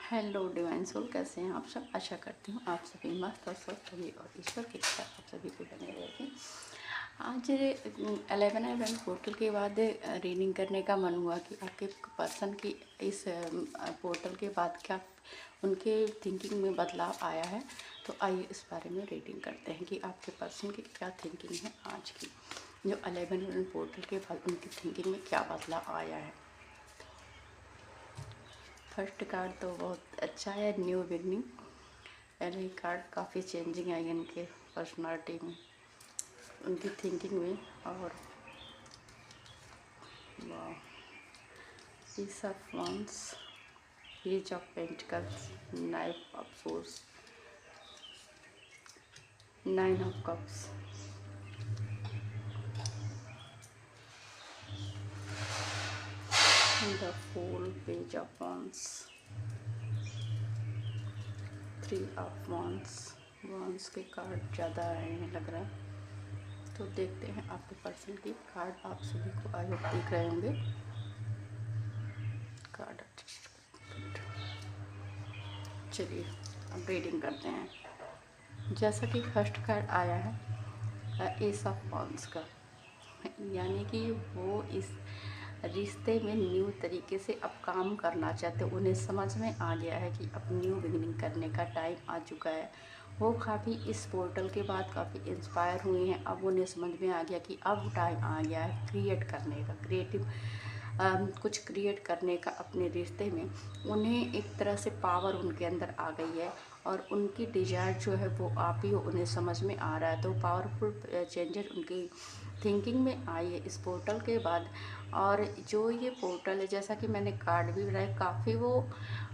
Hello divine soul, कैसे हैं आप सब। आशा करती हूँ आप सभी मस्त और स्वस्थ होंगे और ईश्वर की कृपा आप सभी को बने रहेगी। आज 11 पोर्टल के बाद रीडिंग करने का मन हुआ कि आपके पर्सन की इस पोर्टल के बाद क्या उनके थिंकिंग में बदलाव आया है। तो आइए इस बारे में रीडिंग करते हैं कि आपके पर्सन की क्या थिंकिंग है आज की, जो 11 पोर्टल के बाद उनकी थिंकिंग में क्या बदलाव आया है। फर्स्ट कार्ड तो बहुत अच्छा है, न्यू बिगनिंग। पहले कार्ड काफ़ी चेंजिंग आई इनके पर्सनालिटी में, उनकी थिंकिंग में। और piece of wands, page of pentacles, knight of swords, 9 of cups, the fool, page of wands, 3 of wands. Wands के कार्ड ज़्यादा आए हैं लग रहा है। तो देखते हैं आपके पर्सन की कार्ड। आप सभी को आज दिख रहे होंगे कार्ड। चलिए अब रीडिंग करते हैं। जैसा कि फर्स्ट कार्ड आया है एस ऑफ वॉन्ड्स का, यानी कि वो इस रिश्ते में न्यू तरीके से अब काम करना चाहते हैं। उन्हें समझ में आ गया है कि अब न्यू बिगिनिंग करने का टाइम आ चुका है। वो काफ़ी इस पोर्टल के बाद काफ़ी इंस्पायर हुई हैं। अब उन्हें समझ में आ गया कि अब टाइम आ गया है क्रिएट करने का, क्रिएटिव कुछ क्रिएट करने का अपने रिश्ते में। उन्हें एक तरह से पावर उनके अंदर आ गई है और उनकी डिज़ायर जो है वो आप ही उन्हें समझ में आ रहा है। तो पावरफुल चेंजेस उनकी थिंकिंग में आई है इस पोर्टल के बाद। और जो ये पोर्टल है, जैसा कि मैंने कार्ड भी बनाया, काफ़ी वो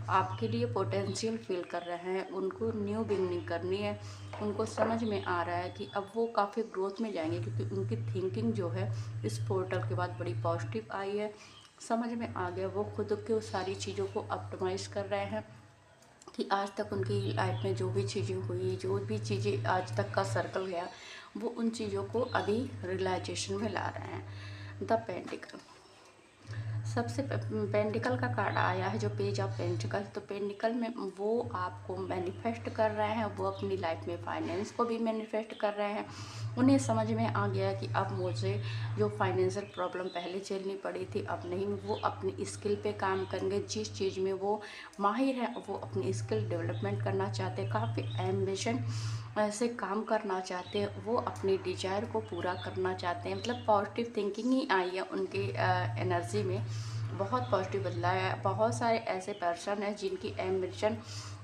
आपके लिए पोटेंशियल फील कर रहे हैं। उनको न्यू बिगनिंग करनी है। उनको समझ में आ रहा है कि अब वो काफ़ी ग्रोथ में जाएंगे, क्योंकि उनकी थिंकिंग जो है इस पोर्टल के बाद बड़ी पॉजिटिव आई है। समझ में आ गया, वो खुद के सारी चीज़ों को ऑप्टिमाइज़ कर रहे हैं कि आज तक उनकी लाइफ में जो भी चीज़ें हुई, जो भी चीज़ें आज तक का सर्कल गया, वो उन चीज़ों को अभी रियलाइजेशन में ला रहे हैं। द पेंटिकल, सबसे पेंटिकल का कार्ड आया है जो पेज ऑफ पेंटिकल। तो पेंटिकल में वो आपको मैनिफेस्ट कर रहे हैं, वो अपनी लाइफ में फाइनेंस को भी मैनिफेस्ट कर रहे हैं। उन्हें समझ में आ गया कि अब मुझे जो फाइनेंशियल प्रॉब्लम पहले झेलनी पड़ी थी अब नहीं। वो अपनी स्किल पे काम करेंगे, जिस चीज़ में वो माहिर है वो अपनी स्किल डेवलपमेंट करना चाहते हैं। काफ़ी एम्बिशन ऐसे काम करना चाहते हैं, वो अपनी डिजायर को पूरा करना चाहते हैं। मतलब पॉजिटिव थिंकिंग ही आई है उनकी एनर्जी में, बहुत पॉजिटिव बदला है। बहुत सारे ऐसे पर्सन हैं जिनकी एम्बिशन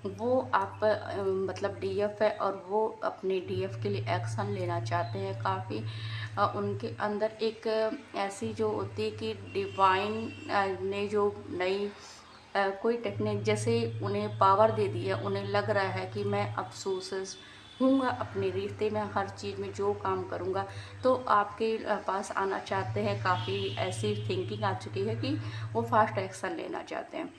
वो आप मतलब डीएफ है और वो अपने डीएफ के लिए एक्शन लेना चाहते हैं। काफ़ी उनके अंदर एक ऐसी जो होती है कि डिवाइन ने जो नई कोई टेक्निक जैसे उन्हें पावर दे दी है। उन्हें लग रहा है कि मैं अब सक्सेस हूँगा अपने रिश्ते में, हर चीज़ में जो काम करूँगा। तो आपके पास आना चाहते हैं। काफ़ी ऐसी थिंकिंग आ चुकी है कि वो फास्ट एक्शन लेना चाहते हैं।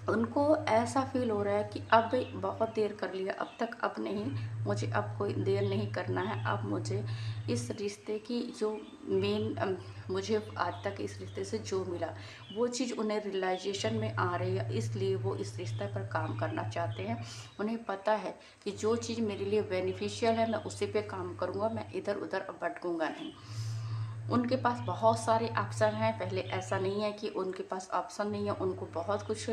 उनको ऐसा फील हो रहा है कि अब बहुत देर कर लिया, अब तक अब नहीं, मुझे अब कोई देर नहीं करना है। अब मुझे इस रिश्ते की जो मेन मुझे आज तक इस रिश्ते से जो मिला वो चीज़ उन्हें रियलाइजेशन में आ रही है, इसलिए वो इस रिश्ते पर काम करना चाहते हैं। उन्हें पता है कि जो चीज़ मेरे लिए बेनिफिशियल है मैं उसी पे काम करूँगा, मैं इधर उधर अब भटकूँगा नहीं। उनके पास बहुत सारे ऑप्शन हैं। पहले ऐसा नहीं है कि उनके पास ऑप्शन नहीं है, उनको बहुत कुछ,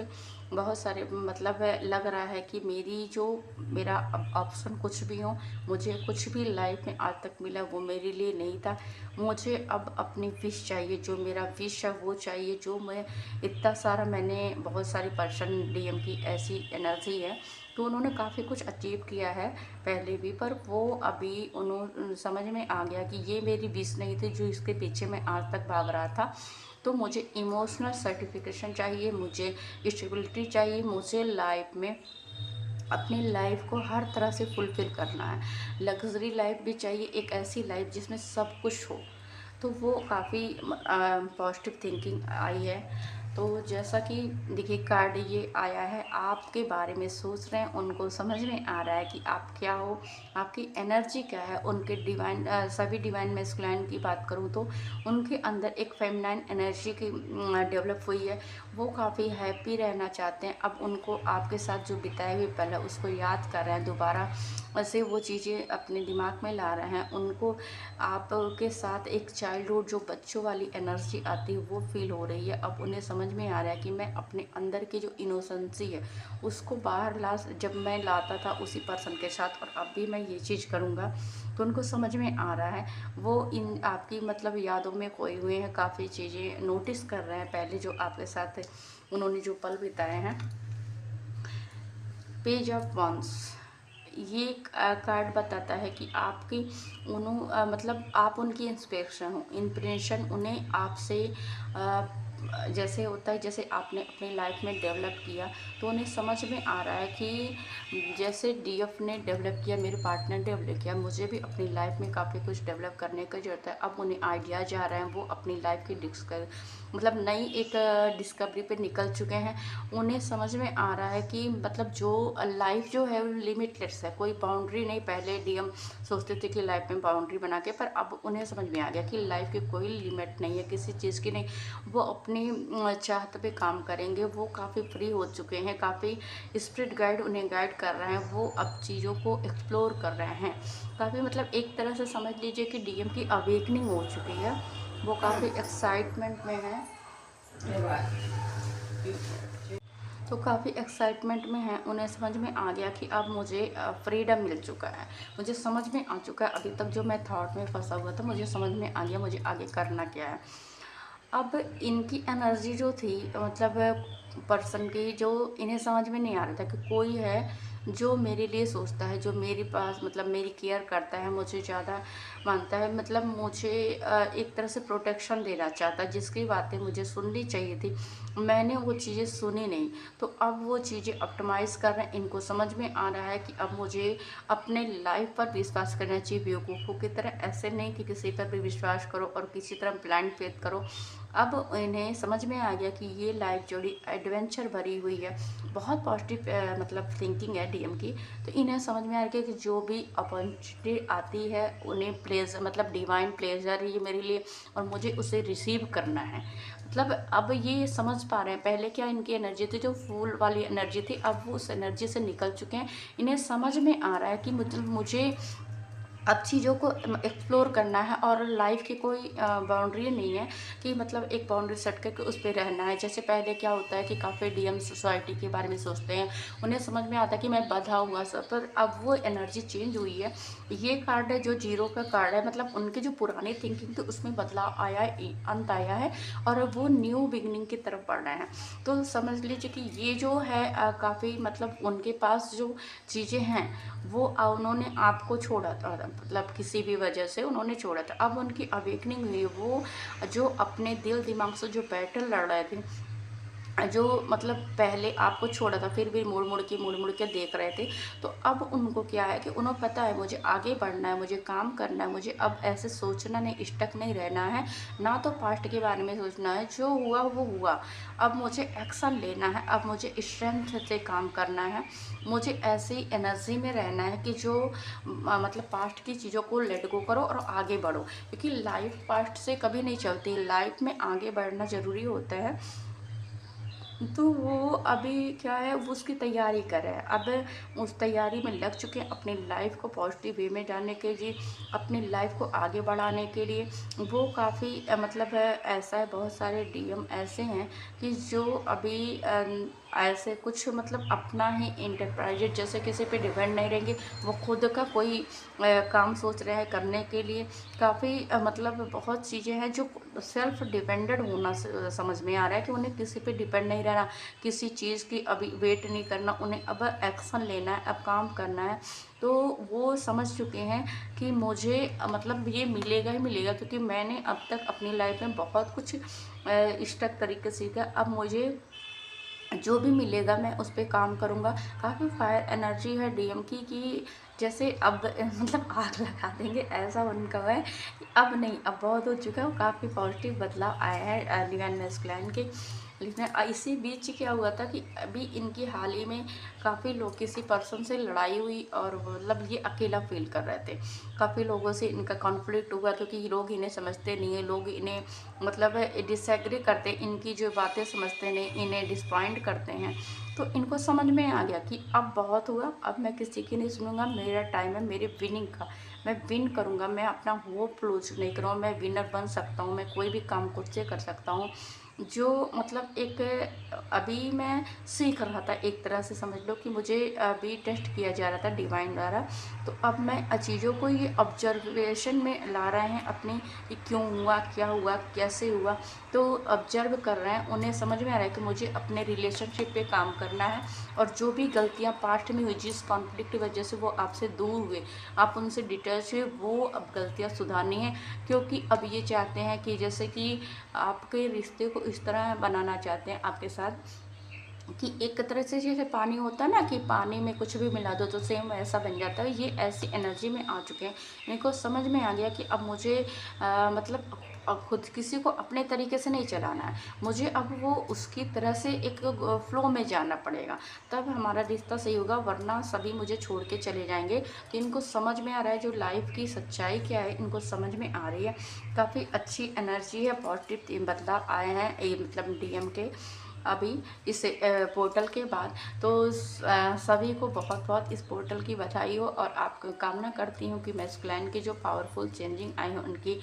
बहुत सारे मतलब लग रहा है कि मेरी जो मेरा अब ऑप्शन कुछ भी हो, मुझे कुछ भी लाइफ में आज तक मिला वो मेरे लिए नहीं था। मुझे अब अपनी विश चाहिए, जो मेरा विश है वो चाहिए। जो मैं इतना सारा, मैंने बहुत सारी पर्सन डीएम की ऐसी एनर्जी है, तो उन्होंने काफ़ी कुछ अचीव किया है पहले भी। पर वो अभी उन्होंने समझ में आ गया कि ये मेरी विश नहीं थी जो इसके पीछे मैं आज तक भाग रहा था। तो मुझे इमोशनल सर्टिफिकेशन चाहिए, मुझे स्टेबिलिटी चाहिए, मुझे लाइफ में अपनी लाइफ को हर तरह से फुलफ़िल करना है। लग्ज़री लाइफ भी चाहिए, एक ऐसी लाइफ जिसमें सब कुछ हो। तो वो काफ़ी पॉजिटिव थिंकिंग आई है। तो जैसा कि देखिए कार्ड ये आया है, आपके बारे में सोच रहे हैं, उनको समझ में आ रहा है कि आप क्या हो, आपकी एनर्जी क्या है। उनके डिवाइन सभी डिवाइन मैस्कुलाइन की बात करूँ तो उनके अंदर एक फेमिनाइन एनर्जी की डेवलप हुई है। वो काफ़ी हैप्पी रहना चाहते हैं। अब उनको आपके साथ जो बिताए हुए पल है उसको याद कर रहे हैं, दोबारा से वो चीज़ें अपने दिमाग में ला रहे हैं। उनको आपके साथ एक चाइल्डहुड जो बच्चों वाली एनर्जी आती है वो फील हो रही है। अब उन्हें समझ में आ रहा है कि मैं अपने अंदर की जो इनोसेंसी है उसको बाहर जब मैं लाता था उसी पर्सन के साथ, और अब भी मैं ये चीज़ करूँगा। तो उनको समझ में आ रहा है, वो इन आपकी मतलब यादों में खोए हुए हैं, काफ़ी चीज़ें नोटिस कर रहे हैं पहले जो आपके साथ उन्होंने जो पल बिताए हैं। पेज ऑफ वंस, ये कार्ड बताता है कि आपकी मतलब आप उनकी इंस्पिरेशन हो, इंस्पिरेशन उन्हें आपसे जैसे होता है, जैसे आपने अपनी लाइफ में डेवलप किया तो उन्हें समझ में आ रहा है कि जैसे डीएफ ने डेवलप किया, मेरे पार्टनर ने डेवलप किया, मुझे भी अपनी लाइफ में काफ़ी कुछ डेवलप करने की ज़रूरत है। अब उन्हें आइडियाज आ रहे हैं, वो अपनी लाइफ की मतलब नई एक डिस्कवरी पे निकल चुके हैं। उन्हें समझ में आ रहा है कि मतलब जो लाइफ जो है वो लिमिटलेस है, कोई बाउंड्री नहीं। पहले डीएम सोचते थे कि लाइफ में बाउंड्री बना के, पर अब उन्हें समझ में आ गया कि लाइफ की कोई लिमिट नहीं है, किसी चीज़ की नहीं। वो अपनी चाहत पे काम करेंगे। वो काफ़ी फ्री हो चुके हैं, काफ़ी स्पिरिट गाइड उन्हें गाइड कर रहे हैं। वो अब चीज़ों को एक्सप्लोर कर रहे हैं काफ़ी, मतलब एक तरह से समझ लीजिए कि डीएम की अवेकनिंग हो चुकी है। वो काफ़ी एक्साइटमेंट में है, तो काफ़ी एक्साइटमेंट में है। उन्हें समझ में आ गया कि अब मुझे फ्रीडम मिल चुका है, मुझे समझ में आ चुका है। अभी तक जो मैं थॉट में फंसा हुआ था मुझे समझ में आ गया मुझे आगे करना क्या है। अब इनकी एनर्जी जो थी, मतलब पर्सन की, जो इन्हें समझ में नहीं आ रहा था कि कोई है जो मेरे लिए सोचता है, जो मेरे पास मतलब मेरी केयर करता है, मुझे ज़्यादा मानता है, मतलब मुझे एक तरह से प्रोटेक्शन देना चाहता है, जिसकी बातें मुझे सुननी चाहिए थी मैंने वो चीज़ें सुनी नहीं। तो अब वो चीज़ें ऑप्टिमाइज़ कर रहे हैं। इनको समझ में आ रहा है कि अब मुझे अपने लाइफ पर विश्वास करना चाहिए, बेवकूफ़ों की तरह ऐसे नहीं कि किसी पर भी विश्वास करो और किसी तरह ब्लाइंड फेथ करो। अब इन्हें समझ में आ गया कि ये लाइफ जोड़ी एडवेंचर भरी हुई है, बहुत पॉजिटिव मतलब थिंकिंग है डीएम की। तो इन्हें समझ में आ गया कि जो भी अपॉर्चुनिटी आती है उन्हें प्लेजर, मतलब डिवाइन प्लेजर है ये मेरे लिए, और मुझे उसे रिसीव करना है। मतलब अब ये समझ पा रहे हैं, पहले क्या इनकी एनर्जी थी जो फूल वाली एनर्जी थी, अब वो उस एनर्जी से निकल चुके हैं। इन्हें समझ में आ रहा है कि मतलब मुझे अब चीज़ों को एक्सप्लोर करना है, और लाइफ की कोई बाउंड्री नहीं है कि मतलब एक बाउंड्री सेट करके उस पर रहना है। जैसे पहले क्या होता है कि काफ़ी डीएम सोसाइटी के बारे में सोचते हैं, उन्हें समझ में आता है कि मैं बंधा हुआ सब, पर अब वो एनर्जी चेंज हुई है। ये कार्ड है जो जीरो का कार्ड है, मतलब उनकी जो पुरानी थिंकिंग थी उसमें बदलाव आया है, अंत आया है, और वो न्यू बिगनिंग की तरफ बढ़ रहे हैं। तो समझ लीजिए कि ये जो है काफ़ी मतलब उनके पास जो चीज़ें हैं वो उन्होंने आपको छोड़ा था, मतलब किसी भी वजह से उन्होंने छोड़ा था। अब उनकी अवेकनिंग हुई, वो जो अपने दिल दिमाग से जो बैटल लड़ रहे थे, जो मतलब पहले आपको छोड़ा था फिर भी मुड़ मुड़ के देख रहे थे, तो अब उनको क्या है कि उन्हें पता है मुझे आगे बढ़ना है, मुझे काम करना है, मुझे अब ऐसे सोचना नहीं, स्टक नहीं रहना है, ना तो पास्ट के बारे में सोचना है। जो हुआ वो हुआ, अब मुझे एक्शन लेना है, अब मुझे स्ट्रेंथ से काम करना है, मुझे ऐसी एनर्जी में रहना है कि जो मतलब पास्ट की चीज़ों को लेट गो करो और आगे बढ़ो, क्योंकि लाइफ पास्ट से कभी नहीं चलती, लाइफ में आगे बढ़ना ज़रूरी होता है। तो वो अभी क्या है, वो उसकी तैयारी कर रहे हैं, अब उस तैयारी में लग चुके हैं अपनी लाइफ को पॉजिटिव वे में जाने के लिए, अपनी लाइफ को आगे बढ़ाने के लिए। वो काफ़ी मतलब ऐसा है, बहुत सारे डीएम ऐसे हैं कि जो अभी ऐसे कुछ मतलब अपना ही इंटरप्राइज, जैसे किसी पे डिपेंड नहीं रहेंगे, वो खुद का कोई काम सोच रहे हैं करने के लिए। काफ़ी मतलब बहुत चीज़ें हैं जो सेल्फ डिपेंडेंट होना समझ में आ रहा है कि उन्हें किसी पे डिपेंड नहीं रहना, किसी चीज़ की अभी वेट नहीं करना, उन्हें अब एक्शन लेना है, अब काम करना है। तो वो समझ चुके हैं कि मुझे मतलब ये मिलेगा ही मिलेगा, क्योंकि मैंने अब तक अपनी लाइफ में बहुत कुछ स्टक तरीके सीखा। अब मुझे जो भी मिलेगा मैं उस पर काम करूँगा। काफ़ी फायर एनर्जी है डीएम की कि जैसे अब मतलब आग लगा देंगे, ऐसा उनका है कि अब नहीं, अब बहुत हो चुका है। वो काफ़ी पॉजिटिव बदलाव आया है डिवाइन मैस्कुलाइन के। लेकिन इसी बीच क्या हुआ था कि अभी इनकी हाल ही में काफ़ी लोग किसी पर्सन से लड़ाई हुई और मतलब ये अकेला फील कर रहे थे। काफ़ी लोगों से इनका कॉन्फ्लिक्ट हुआ क्योंकि लोग इन्हें समझते नहीं है, लोग इन्हें मतलब डिसएग्री करते, इनकी जो बातें समझते नहीं, इन्हें डिसपॉइंट करते हैं। तो इनको समझ में आ गया कि अब बहुत हुआ, अब मैं किसी की नहीं सुनूंगा, मेरा टाइम है मेरे विनिंग का, मैं विन करूंगा, मैं अपना होप लूज नहीं करूँगा, मैं विनर बन सकता हूँ, मैं कोई भी काम खुद से कर सकता हूँ। जो मतलब एक अभी मैं सीख रहा था, एक तरह से समझ लो कि मुझे अभी टेस्ट किया जा रहा था डिवाइन द्वारा। तो अब मैं चीज़ों को ये ऑब्जर्वेशन में ला रहे हैं अपनी, कि क्यों हुआ, क्या हुआ, कैसे हुआ। तो ऑब्जर्व कर रहे हैं, उन्हें समझ में आ रहा है कि मुझे अपने रिलेशनशिप पे काम करना है, और जो भी गलतियां पास्ट में हुई, जिस कॉन्फ्लिक्ट की वजह से वो आपसे दूर हुए, आप उनसे डिटैच हुए, वो अब गलतियां सुधारनी है। क्योंकि अब ये चाहते हैं कि जैसे कि आपके रिश्ते को इस तरह बनाना चाहते हैं आपके साथ, कि एक तरह से जैसे पानी होता है ना, कि पानी में कुछ भी मिला दो तो सेम वैसा बन जाता है। ये ऐसी एनर्जी में आ चुके हैं। इनको समझ में आ गया कि अब मुझे मतलब खुद किसी को अपने तरीके से नहीं चलाना है, मुझे अब वो उसकी तरह से एक फ्लो में जाना पड़ेगा, तब हमारा रिश्ता सही होगा, वरना सभी मुझे छोड़ के चले जाएंगे। तो इनको समझ में आ रहा है जो लाइफ की सच्चाई क्या है, इनको समझ में आ रही है। काफ़ी अच्छी एनर्जी है, पॉजिटिव बदलाव आए हैं ये मतलब डीएम के अभी इस पोर्टल के बाद। तो सभी को बहुत बहुत इस पोर्टल की बधाई हो, और आप कामना करती हूँ कि मैस्कुलाइन की जो पावरफुल चेंजिंग आई है उनकी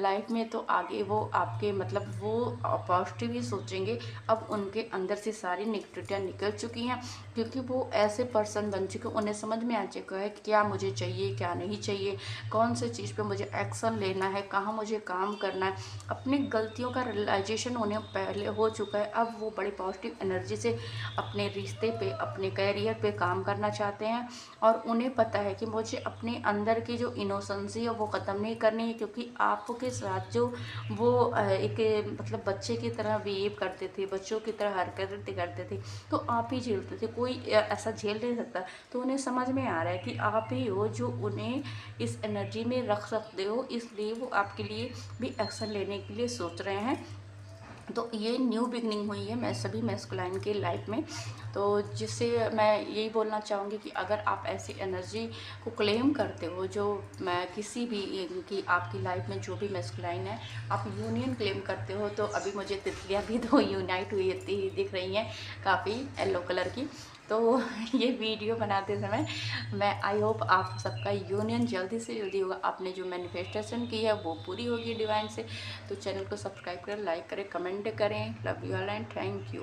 लाइफ में, तो आगे वो आपके मतलब वो पॉजिटिव ही सोचेंगे। अब उनके अंदर से सारी नेगेटिविटियाँ निकल चुकी हैं, क्योंकि वो ऐसे पर्सन बन चुके, उन्हें समझ में आ चुका है कि क्या मुझे चाहिए, क्या नहीं चाहिए, कौन से चीज़ पे मुझे एक्शन लेना है, कहाँ मुझे काम करना है। अपनी गलतियों का रियलाइजेशन उन्हें पहले हो चुका है। अब वो बड़ी पॉजिटिव एनर्जी से अपने रिश्ते पे, अपने करियर पे काम करना चाहते हैं, और उन्हें पता है कि मुझे अपने अंदर की जो इनोसेंसी है वो ख़त्म नहीं करनी है। क्योंकि आपके साथ जो वो एक मतलब बच्चे की तरह बिहेव करते थे, बच्चों की तरह हरकतें करते थे, तो आप ही झेलते थे, कोई ऐसा झेल नहीं सकता। तो उन्हें समझ में आ रहा है कि आप ही हो जो उन्हें इस एनर्जी में रख सकते हो, इसलिए वो आपके लिए भी एक्शन लेने के लिए सोच रहे हैं। तो ये न्यू बिगनिंग हुई है मैं सभी मैस्कुलाइन के लाइफ में। तो जिससे मैं यही बोलना चाहूँगी कि अगर आप ऐसी एनर्जी को क्लेम करते हो, जो मैं किसी भी की आपकी लाइफ में जो भी मैस्कुलाइन है, आप यूनियन क्लेम करते हो, तो अभी मुझे तितलियाँ भी दो यूनाइट हुई दिख रही हैं, काफ़ी येलो कलर की। तो ये वीडियो बनाते समय मैं आई होप आप सबका यूनियन जल्दी से जल्दी होगा, आपने जो मैनिफेस्टेशन की है वो पूरी होगी डिवाइन से। तो चैनल को सब्सक्राइब करें, लाइक करें, कमेंट करें। Love you all and thank you.